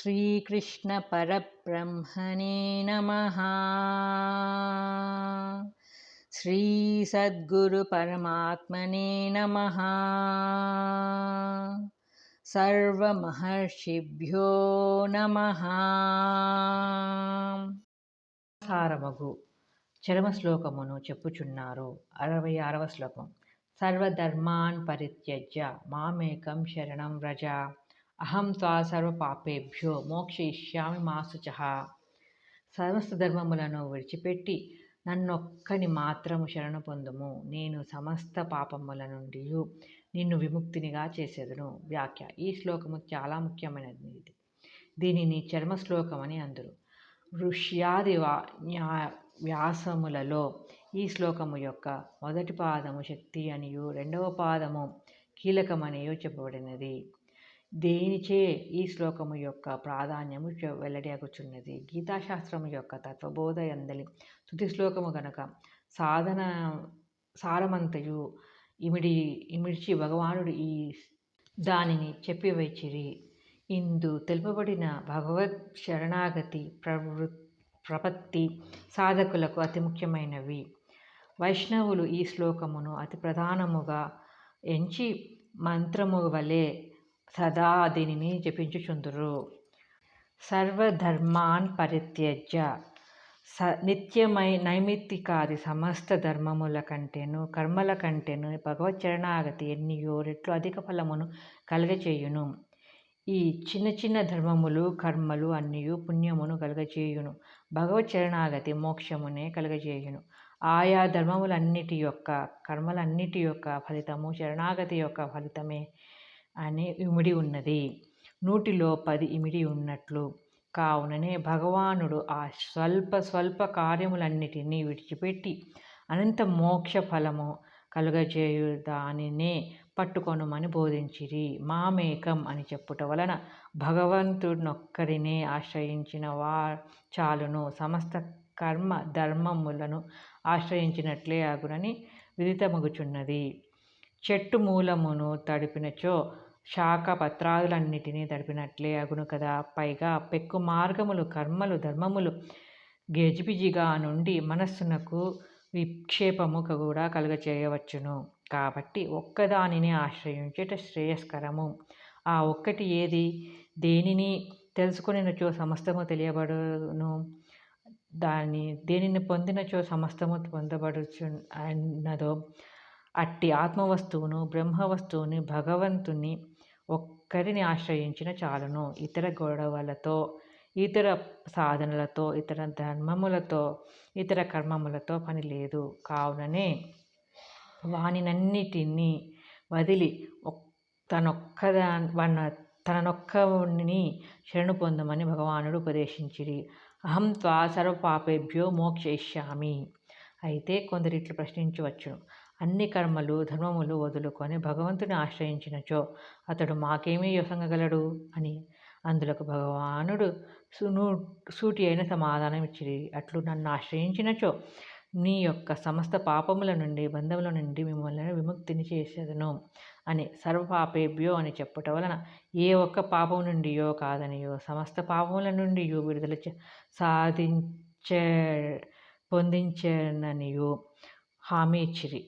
శ్రీకృష్ణ పరబ్రహ్మణే నమః. శ్రీ సద్గురు పరమాత్మనే నమః. సర్వమహర్షిభ్యో నమః. సారమగు చరమ శ్లోకమును చెప్పుచున్నారు. 66వ శ్లోకం. సర్వధర్మాన్ పరిత్యజ్య మామేకం శరణం వ్రజ అహం త్వా సర్వపాపేభ్యో మోక్షయిష్యామి మా శుచః. సమస్త ధర్మములను విడిచిపెట్టి నన్నొక్కని మాత్రము శరణు పొందుము, నేను సమస్త పాపముల నుండి నిన్ను విముక్తినిగా చేసేదను. వ్యాఖ్య. ఈ శ్లోకము చాలా ముఖ్యమైనది. దీనిని చర్మ శ్లోకమని అందురు. ఋష్యాది వ్యాసములలో ఈ శ్లోకము యొక్క మొదటి పాదము శక్తి అనియు రెండవ పాదము కీలకమనియు చెప్పబడినది. దేనిచే ఈ శ్లోకము యొక్క ప్రాధాన్యము వెల్లడియాగుచున్నది. గీతాశాస్త్రము యొక్క తత్వబోధ ఎందలి స్తుతి శ్లోకము గనక సాధన సారమంతయు ఇమిడ్చి భగవానుడు ఈ దానిని చెప్పివచ్చిరి. ఇందు తెలుపబడిన భగవద్ శరణాగతి ప్రపత్తి సాధకులకు అతి ముఖ్యమైనవి. వైష్ణవులు ఈ శ్లోకమును అతి ప్రధానముగా ఎంచి మంత్రము వలె సదా దీనిని జపించుచుందురు. సర్వధర్మాన్ పరిత్యజ్య నైమిత్తికాది సమస్త ధర్మముల కంటేను కర్మల కంటేను భగవత్ చరణాగతి ఎన్నియో రెట్లు అధిక ఫలమును కలగచేయును. ఈ చిన్న చిన్న ధర్మములు కర్మలు అన్నియు పుణ్యమును కలగచేయును. భగవత్ చరణాగతి మోక్షమునే కలగచేయును. ఆయా ధర్మములన్నిటి యొక్క కర్మలన్నిటి యొక్క ఫలితము శరణాగతి యొక్క ఫలితమే అని ఇమిడి ఉన్నది. 100లో 10 ఇమిడి ఉన్నట్లు. కావుననే భగవానుడు ఆ స్వల్ప కార్యములన్నిటినీ విడిచిపెట్టి అనంత మోక్ష ఫలము కలుగజేయు దానినే పట్టుకొనుమని బోధించిరి. మామేకం అని చెప్పుట వలన భగవంతునొక్కరినే ఆశ్రయించిన చాలును, సమస్త కర్మ ధర్మములను ఆశ్రయించినట్లే అగునని విదితమగుచున్నది. చెట్టు మూలమును తడిపినచో శాఖ పత్రాదులన్నిటినీ తడిపినట్లే అగును కదా. పైగా పెక్కు మార్గములు కర్మలు ధర్మములు గజిబిజిగా నుండి మనస్సునకు విక్షేపము కూడా కలుగచేయవచ్చును. కాబట్టి ఒక్కదానిని ఆశ్రయించుట శ్రేయస్కరము. ఆ ఒక్కటి ఏది? దేనిని తెలుసుకొనినచో సమస్తము తెలియబడును, దేనిని పొందినచో సమస్తము పొందబడుచు అన్నదో అట్టి ఆత్మవస్తువును బ్రహ్మవస్తువుని భగవంతుని ఒక్కరిని ఆశ్రయించిన చాలును. ఇతర గొడవలతో ఇతర సాధనలతో ఇతర ధర్మములతో ఇతర కర్మములతో పని లేదు. కావుననే వానినన్నిటినీ వదిలి తననొక్కని శరణు పొందమని భగవానుడు ఉపదేశించిరి. అహం త్వా సర్వపాపేభ్యో మోక్షయిష్యామి. అయితే కొందరిట్లు ప్రశ్నించవచ్చును, అన్ని కర్మలు ధర్మములు వదులుకొని భగవంతుని ఆశ్రయించినచో అతడు మాకేమీ యొసంగగలడు అని. అందులకు భగవానుడు సూటి అయిన సమాధానం ఇచ్చిరి. అట్లు నన్ను ఆశ్రయించినచో నీ యొక్క సమస్త పాపముల నుండి బంధముల నుండి మిమ్మల్ని విముక్తిని చేసేదను అని. సర్వపాపేభ్యో అని చెప్పుట వలన ఏ ఒక్క పాపం నుండియో కాదనియో సమస్త పాపముల నుండి విడుదల పొందించననియో హామీ ఇచ్చిరి.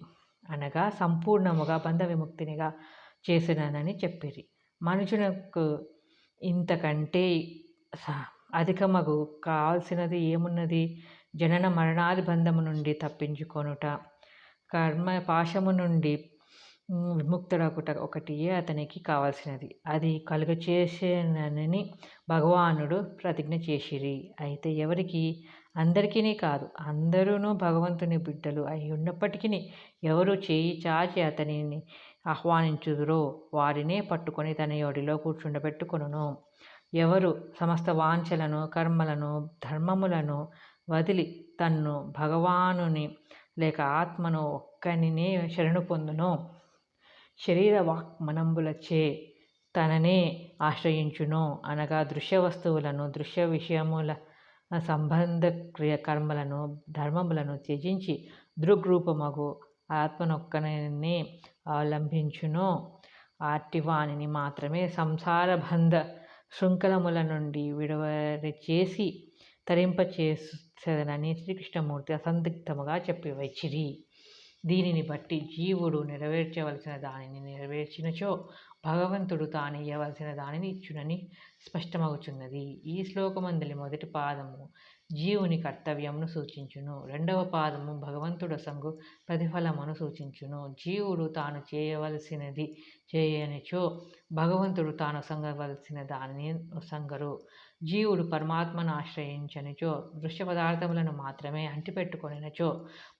అనగా సంపూర్ణముగా బంధ విముక్తినిగా చేసినని చెప్పిరి. మనుషునకు ఇంతకంటే అధికమగు కావలసినది ఏమున్నది? జనన మరణాది బంధము నుండి తప్పించుకొనుట, కర్మ పాశము నుండి విముక్తుడగుట ఒకటియే అతనికి కావలసినది. అది కలుగచేసేనని భగవానుడు ప్రతిజ్ఞ చేసిరి. అయితే ఎవరికి? అందరికీ కాదు. అందరూ భగవంతుని బిడ్డలు అయి ఉన్నప్పటికీ ఎవరు చేయి చాచి అతనిని ఆహ్వానించుదురో వారినే పట్టుకొని తన ఒడిలో కూర్చుండబెట్టుకొనును. ఎవరు సమస్త వాంఛలను కర్మలను ధర్మములను వదిలి తన్ను భగవానుని లేక ఆత్మను ఒక్కనినే శరణు పొందునో శరీర వాక్ మనంబులచే తననే ఆశ్రయించునో అనగా దృశ్య వస్తువులను దృశ్య విషయముల సంబంధ కర్మలను ధర్మములను త్యజించి దృగ్రూపమగు ఆత్మనొక్కనే అవలంబించునో అట్టి వానిని మాత్రమే సంసార బంధ శృంఖలముల నుండి విడుదల చేసి తరింపచేసెదనని శ్రీకృష్ణమూర్తి అసందిగ్ధముగా చెప్పివచ్చిరి. దీనిని బట్టి జీవుడు నెరవేర్చవలసిన దానిని నెరవేర్చినచో భగవంతుడు తాను ఇయ్యవలసిన దానిని ఇచ్చునని స్పష్టమగుచున్నది. ఈ శ్లోకమందలి మొదటి పాదము జీవుని కర్తవ్యమును సూచించును. రెండవ పాదము భగవంతుడొసంగు ప్రతిఫలమును సూచించును. జీవుడు తాను చేయవలసినది చేయనిచో భగవంతుడు తాను ఒసంగవలసిన దానిని ఒసంగరు. జీవుడు పరమాత్మను ఆశ్రయించనిచో దృశ్య పదార్థములను మాత్రమే అంటిపెట్టుకొనినచో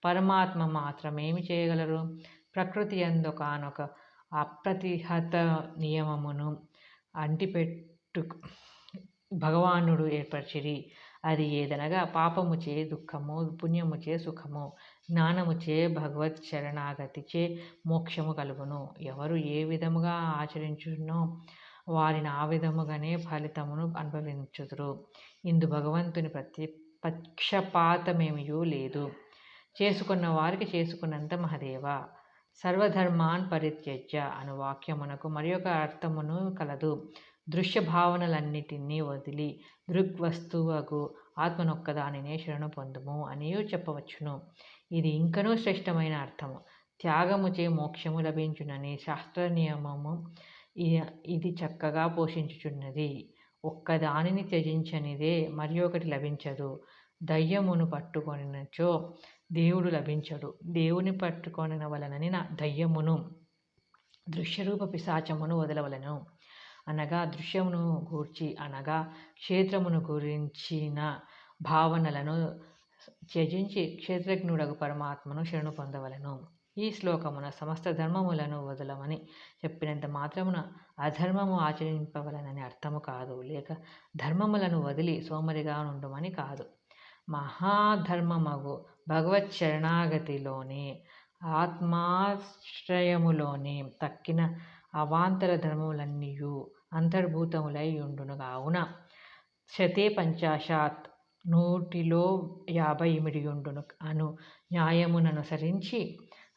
పరమాత్మ మాత్రమేమి చేయగలరు? ప్రకృతి యందొకానొక అప్రతిహత నియమమును అంటిపెట్టు భగవానుడు ఏర్పరిచిరి. అది ఏదనగా పాపముచే దుఃఖము, పుణ్యముచే సుఖము, జ్ఞానముచే భగవత్ శరణాగతిచే మోక్షము కలుగును. ఎవరు ఏ విధముగా ఆచరించునో వారిని ఆ విధముగానే ఫలితమును అనుభవించుదురు. ఇందు భగవంతుని పక్షపాతమేమియూ లేదు. చేసుకున్న వారికి చేసుకున్నంత మహదేవ. సర్వధర్మాన్ పరిత్యజ్య అను వాక్యమునకు మరియొక అర్థమును కలదు. దృశ్య భావనలన్నిటినీ వదిలి దృగ్వస్తువగు ఆత్మనొక్కదానినే శరణు పొందుము అనియూ చెప్పవచ్చును. ఇది ఇంకనూ శ్రేష్టమైన అర్థము. త్యాగముచే మోక్షము లభించునని శాస్త్ర నియమము ఇది చక్కగా పోషించుచున్నది. ఒక్కదానిని త్యజించనిదే మరి ఒకటి లభించదు. దయ్యమును పట్టుకొనినచో దేవుడు లభించడు. దేవుని పట్టుకొనవలనని దయ్యమును దృశ్యరూప పిశాచమును వదలవలను. అనగా దృశ్యమును గూర్చి అనగా క్షేత్రమును గురించిన భావనలను త్యజించి క్షేత్రజ్ఞుడగు పరమాత్మను శరణు పొందవలను. ఈ శ్లోకమున సమస్త ధర్మములను వదలమని చెప్పినంత మాత్రమున అధర్మము ఆచరింపవలనని అర్థము కాదు, లేక ధర్మములను వదిలి సోమరిగా నుండుమని కాదు. మహాధర్మమగు భగవత్ శరణాగతిలోనే ఆత్మాశ్రయములోనే తక్కిన అవాంతర ధర్మములన్నీయు అంతర్భూతములై ఉండును. కావున శతే పంచాశాత్ 150 ఇమిడియుండును అను న్యాయముననుసరించి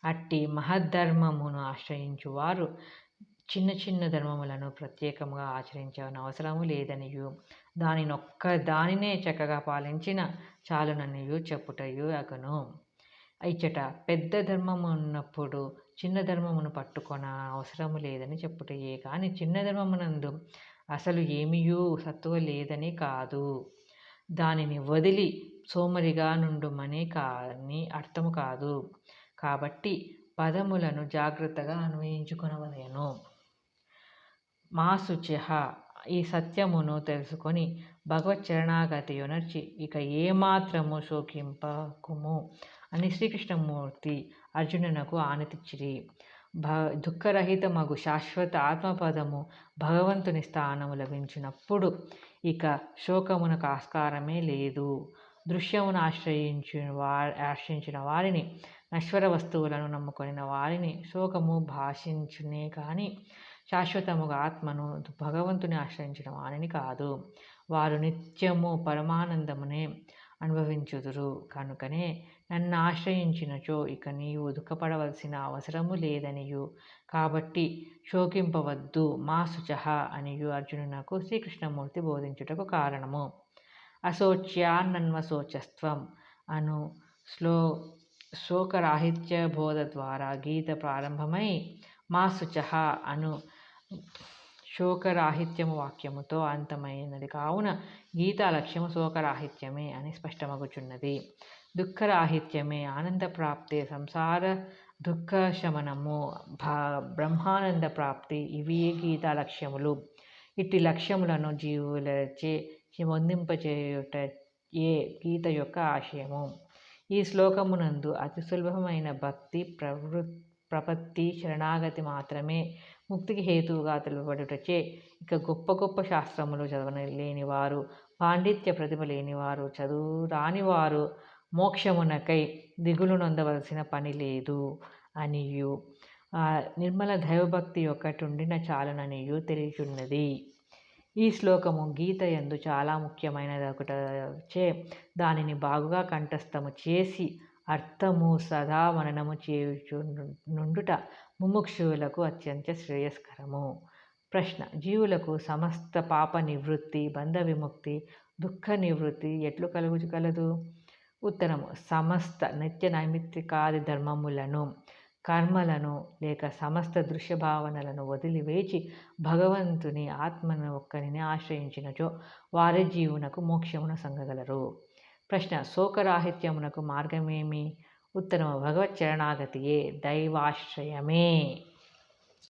అట్టి మహద్ధర్మమును ఆశ్రయించువారు చిన్న చిన్న ధర్మములను ప్రత్యేకముగా ఆచరించనవసరము లేదనియు దానినొక్క దానినే చక్కగా పాలించిన చాలుననియు చెప్పుటయు అగును. ఇచ్చట పెద్ద ధర్మమున్నప్పుడు చిన్న ధర్మమును పట్టుకొన అవసరము లేదని చెప్పుటయే కానీ చిన్న ధర్మమునందు అసలు ఏమియూ సత్తువ లేదని కాదు. దానిని వదిలి సోమరిగా నుండుమని కానీ అర్థము కాదు. కాబట్టి పదములను జాగ్రత్తగా అన్వయించుకొనవలెను. మా శుచిః ఈ సత్యమును తెలుసుకొని భగవత్ చరణాగతియునర్చి ఇక ఏమాత్రము శోకింపకుము అని శ్రీకృష్ణమూర్తి అర్జునునకు ఆనతిచ్చిరి. దుఃఖరహితమగు శాశ్వత ఆత్మపదము భగవంతుని స్థానము లభించినప్పుడు ఇక శోకమునకు ఆస్కారమే లేదు. దృశ్యమును ఆశ్రయించిన వారిని, నశ్వర వస్తువులను నమ్ముకొనిన వారిని శోకము భాషించునే కానీ శాశ్వతముగా ఆత్మను భగవంతుని ఆశ్రయించిన వారిని కాదు. వారు నిత్యము పరమానందమునే అనుభవించుదురు. కనుకనే నన్ను ఆశ్రయించినచో ఇక నీవు దుఃఖపడవలసిన అవసరము లేదనియు కాబట్టి శోకింపవద్దు మా శుచః అనియు అర్జునునకు శ్రీకృష్ణమూర్తి బోధించుటకు కారణము. అశోచ్యాన్నన్వశోచస్త్వం అను శోకరాహిత్య బోధ ద్వారా గీత ప్రారంభమై మా శుచః అను శోకరాహిత్యము వాక్యముతో అంతమైనది. కావున గీతా లక్ష్యము శోకరాహిత్యమే అని స్పష్టమగుచున్నది. దుఃఖరాహిత్యమే ఆనంద ప్రాప్తే, సంసార దుఃఖ శమనము, బ్రహ్మానంద ప్రాప్తి ఇవి గీతా లక్ష్యములు. ఇట్టి లక్ష్యములను జీవులచే పొందింపచేయుటయే గీత యొక్క ఆశయము. ఈ శ్లోకమునందు అతి సులభమైన భక్తి ప్రపత్తి శరణాగతి మాత్రమే ముక్తికి హేతువుగా తెలుపబడుటచే ఇక గొప్ప గొప్ప శాస్త్రములు చదవలేనివారు, పాండిత్య ప్రతిభ లేనివారు, చదువు రానివారు మోక్షమునకై దిగులు నొందవలసిన పని లేదు అనియు నిర్మల దైవభక్తి యొక్కటుండిన చాలుననియు తెలియచున్నది. ఈ శ్లోకము గీత యందు చాలా ముఖ్యమైనదొకటచే దానిని బాగుగా కంఠస్థము చేసి అర్థము సదా మననము చేయుచునుండుట ముముక్షువులకు అత్యంత శ్రేయస్కరము. ప్రశ్న: జీవులకు సమస్త పాప నివృత్తి, బంధ విముక్తి, దుఃఖ నివృత్తి ఎట్లు కలుగుగలదు? ఉత్తరము: సమస్త నిత్య నైమిత్తికాది ధర్మములను, కర్మలను లేక సమస్త దృశ్య భావనలను వదిలివేచి భగవంతుని ఆత్మను ఒక్కనిని ఆశ్రయించినచో వారి జీవునకు మోక్షమును సంగగలరు. ప్రశ్న: శోకరాహిత్యమునకు మార్గమేమి? ఉత్తరము: భగవత్ చరణాగతియే, దైవాశ్రయమే.